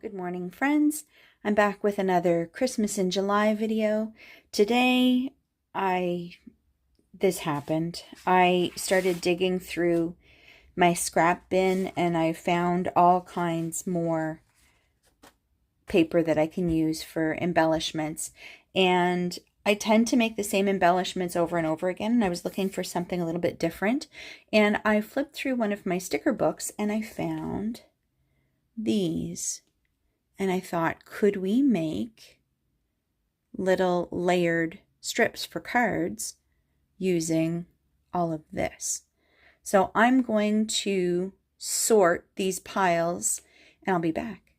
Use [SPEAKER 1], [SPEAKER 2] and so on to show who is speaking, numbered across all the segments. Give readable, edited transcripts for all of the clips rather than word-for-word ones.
[SPEAKER 1] Good morning, friends. I'm back with another Christmas in July video. Today, this happened. I started digging through my scrap bin and I found all kinds more paper that I can use for embellishments. And I tend to make the same embellishments over and over again, and I was looking for something a little bit different. And I flipped through one of my sticker books and I found these. And I thought, could we make little layered strips for cards using all of this? So I'm going to sort these piles and I'll be back.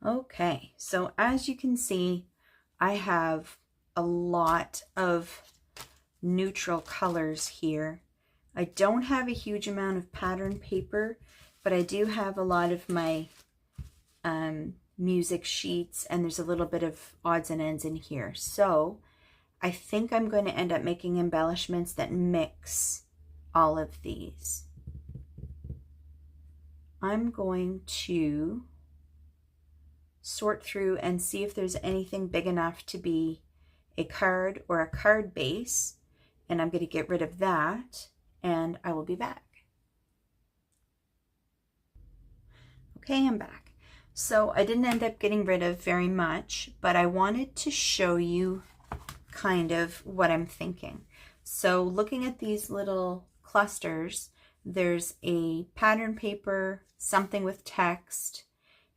[SPEAKER 1] Okay, so as you can see, I have a lot of neutral colors here. I don't have a huge amount of pattern paper, but I do have a lot of my music sheets, and there's a little bit of odds and ends in here. So I think I'm going to end up making embellishments that mix all of these. I'm going to sort through and see if there's anything big enough to be a card or a card base, and I'm going to get rid of that and I will be back. Okay, I'm back. So I didn't end up getting rid of very much, but I wanted to show you kind of what I'm thinking. So looking at these little clusters, there's a pattern paper, something with text,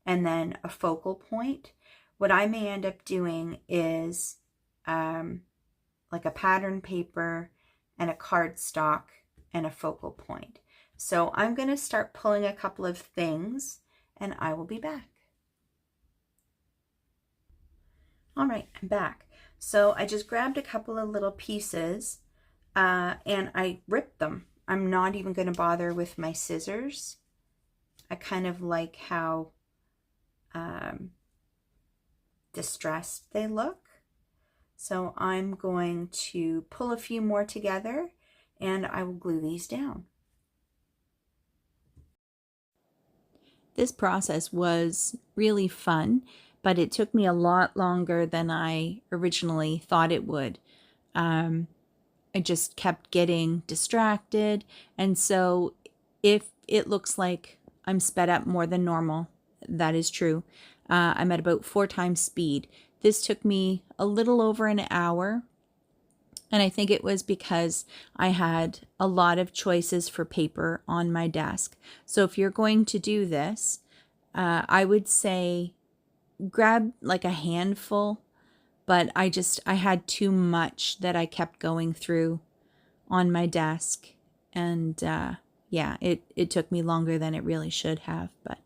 [SPEAKER 1] and then a focal point. What I may end up doing is like a pattern paper and a cardstock and a focal point. So I'm going to start pulling a couple of things and I will be back. All right, I'm back. So I just grabbed a couple of little pieces and I ripped them. I'm not even going to bother with my scissors. I kind of like how distressed they look. So I'm going to pull a few more together and I will glue these down. This process was really fun, but it took me a lot longer than I originally thought it would. I just kept getting distracted, and so if it looks like I'm sped up more than normal, that is true. I'm at about 4 times speed. This took me a little over an hour, and I think it was because I had a lot of choices for paper on my desk. So if you're going to do this, I would say grab like a handful, but I had too much that I kept going through on my desk. And yeah, it took me longer than it really should have, but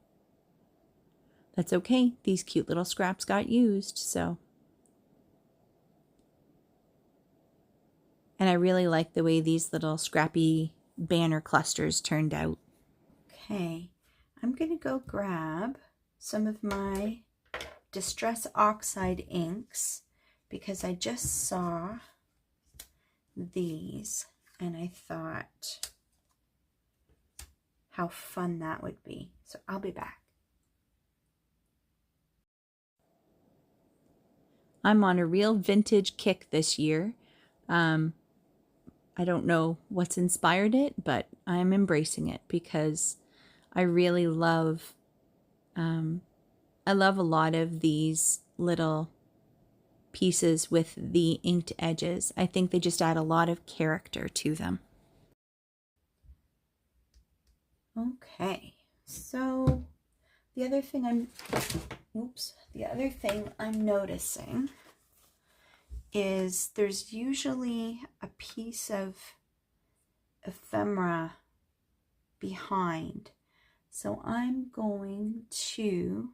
[SPEAKER 1] that's okay. These cute little scraps got used, so. And I really like the way these little scrappy banner clusters turned out. Okay, I'm going to go grab some of my Distress Oxide inks because I just saw these and I thought how fun that would be. So I'll be back. I'm on a real vintage kick this year. I don't know what's inspired it, but I'm embracing it because I really love, I love a lot of these little pieces with the inked edges. I think they just add a lot of character to them. Okay, so the other thing I'm noticing is there's usually a piece of ephemera behind. So I'm going to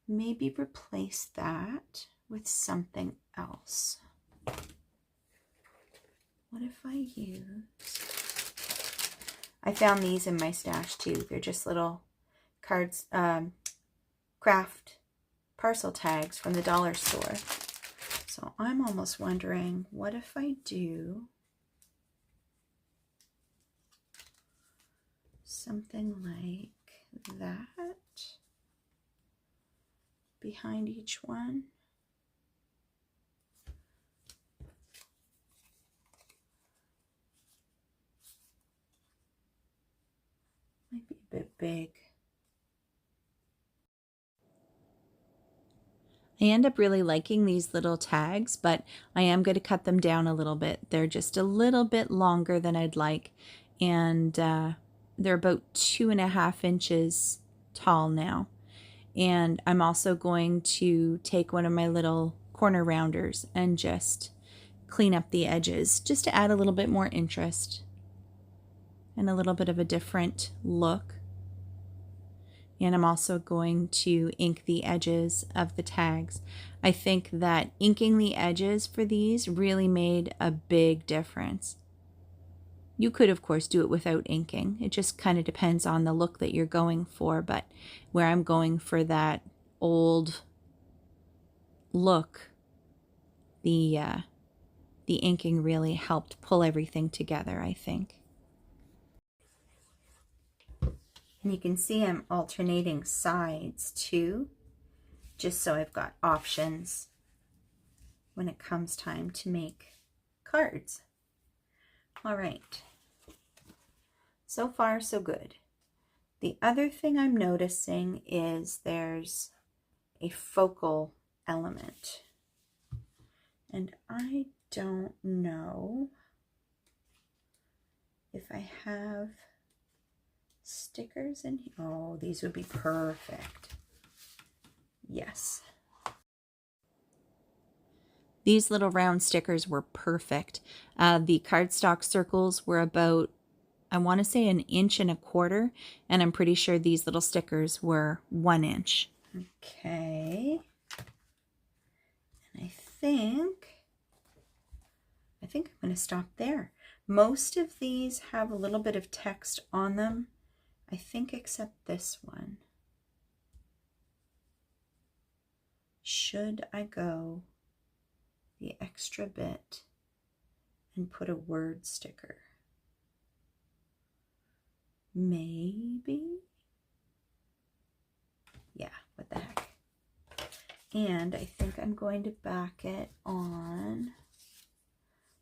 [SPEAKER 1] maybe replace that with something else. What if I found these in my stash too. They're just little cards, craft parcel tags from the dollar store. So I'm almost wondering, what if I do something like that behind each one. Might be a bit big. I end up really liking these little tags, but I am going to cut them down a little bit. They're just a little bit longer than I'd like, and they're about 2.5 inches tall now. And I'm also going to take one of my little corner rounders and just clean up the edges, just to add a little bit more interest and a little bit of a different look. And I'm also going to ink the edges of the tags. I think that inking the edges for these really made a big difference. You could, of course, do it without inking. It just kind of depends on the look that you're going for, but where I'm going for that old look, the inking really helped pull everything together, I think. And you can see I'm alternating sides too, just so I've got options when it comes time to make cards. All right, so far so good. The other thing I'm noticing is there's a focal element, and I don't know if I have stickers in here. Oh, these would be perfect. Yes. These little round stickers were perfect. The cardstock circles were about, I want to say, 1.25 inches, and I'm pretty sure these little stickers were 1 inch. Okay. And I think I'm going to stop there. Most of these have a little bit of text on them, I think, except this one. Should I go the extra bit and put a word sticker? Maybe. Yeah, what the heck. And I think I'm going to back it on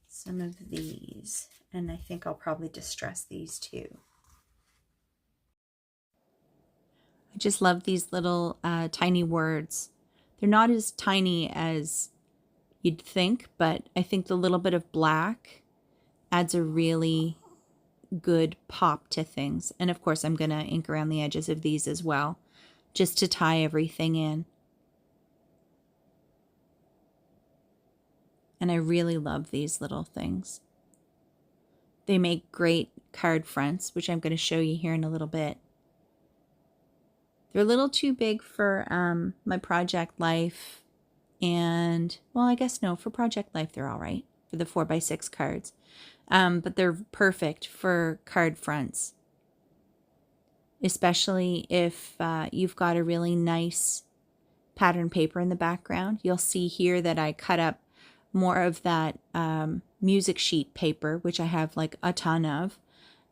[SPEAKER 1] some of these, and I think I'll probably distress these too. I just love these little tiny words. They're not as tiny as you'd think, but I think the little bit of black adds a really good pop to things. And of course, I'm going to ink around the edges of these as well, just to tie everything in. And I really love these little things. They make great card fronts, which I'm going to show you here in a little bit. They're a little too big for my Project Life, and, well, I guess no, for Project Life they're all right, for the 4x6 cards. But they're perfect for card fronts, especially if you've got a really nice pattern paper in the background. You'll see here that I cut up more of that music sheet paper, which I have like a ton of,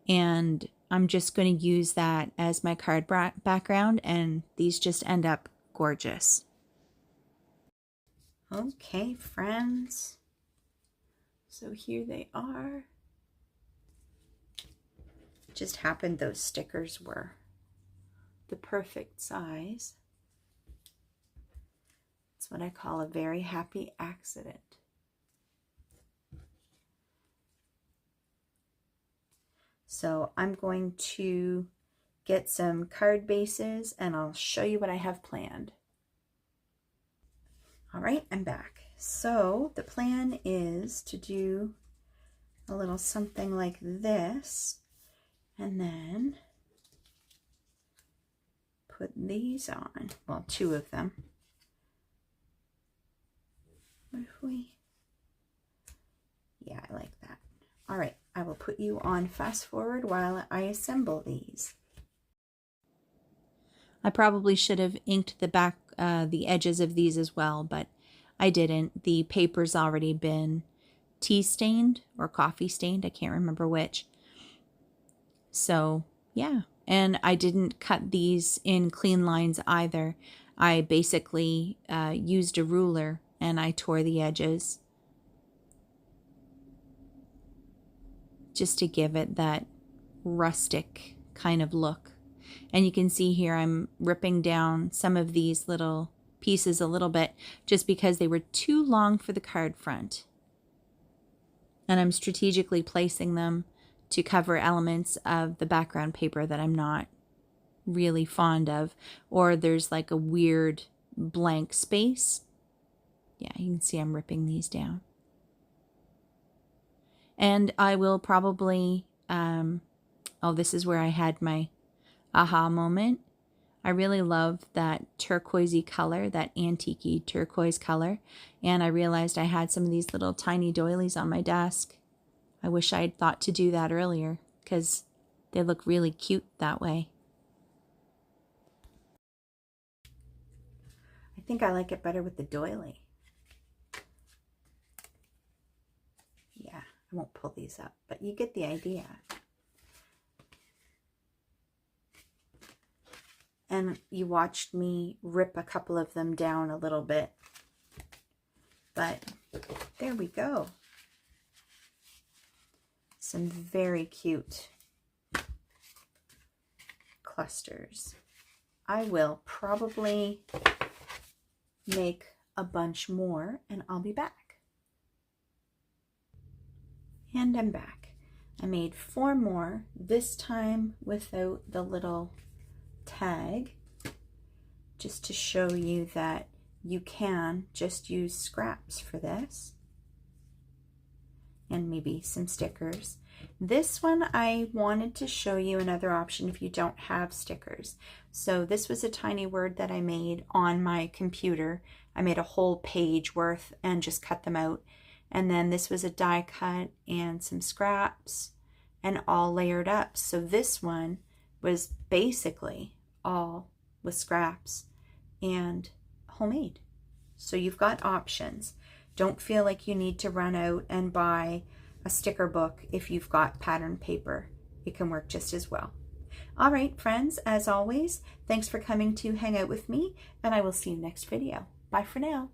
[SPEAKER 1] and I'm just going to use that as my card background, and these just end up gorgeous. Okay, friends, so here they are. Just happened those stickers were the perfect size. It's what I call a very happy accident. So I'm going to get some card bases and I'll show you what I have planned. All right, I'm back. So the plan is to do a little something like this, and then put these on. Well, 2 of them. What if we... Yeah, I like that. All right, I will put you on fast forward while I assemble these. I probably should have inked the back, the edges of these as well, but I didn't. The paper's already been tea stained or coffee stained. I can't remember which. So yeah, And I didn't cut these in clean lines either. I basically used a ruler and I tore the edges just to give it that rustic kind of look. And you can see here I'm ripping down some of these little pieces a little bit just because they were too long for the card front. And I'm strategically placing them to cover elements of the background paper that I'm not really fond of, or there's like a weird blank space. Yeah, you can see I'm ripping these down. And I will probably, oh, this is where I had my aha moment. I really love that turquoisey color, that antique-y turquoise color. And I realized I had some of these little tiny doilies on my desk. I wish I had thought to do that earlier because they look really cute that way. I think I like it better with the doily. Yeah, I won't pull these up, but you get the idea. And you watched me rip a couple of them down a little bit. But there we go. Some very cute clusters. I will probably make a bunch more and I'll be back. And I'm back. I made 4 more, this time without the little tag, just to show you that you can just use scraps for this, and maybe some stickers. This one I wanted to show you another option if you don't have stickers. So this was a tiny word that I made on my computer. I made a whole page worth and just cut them out. And then this was a die cut and some scraps and all layered up. So this one was basically all with scraps and homemade. So you've got options. Don't feel like you need to run out and buy a sticker book if you've got pattern paper. It can work just as well. All right, friends, as always, thanks for coming to hang out with me, and I will see you next video. Bye for now.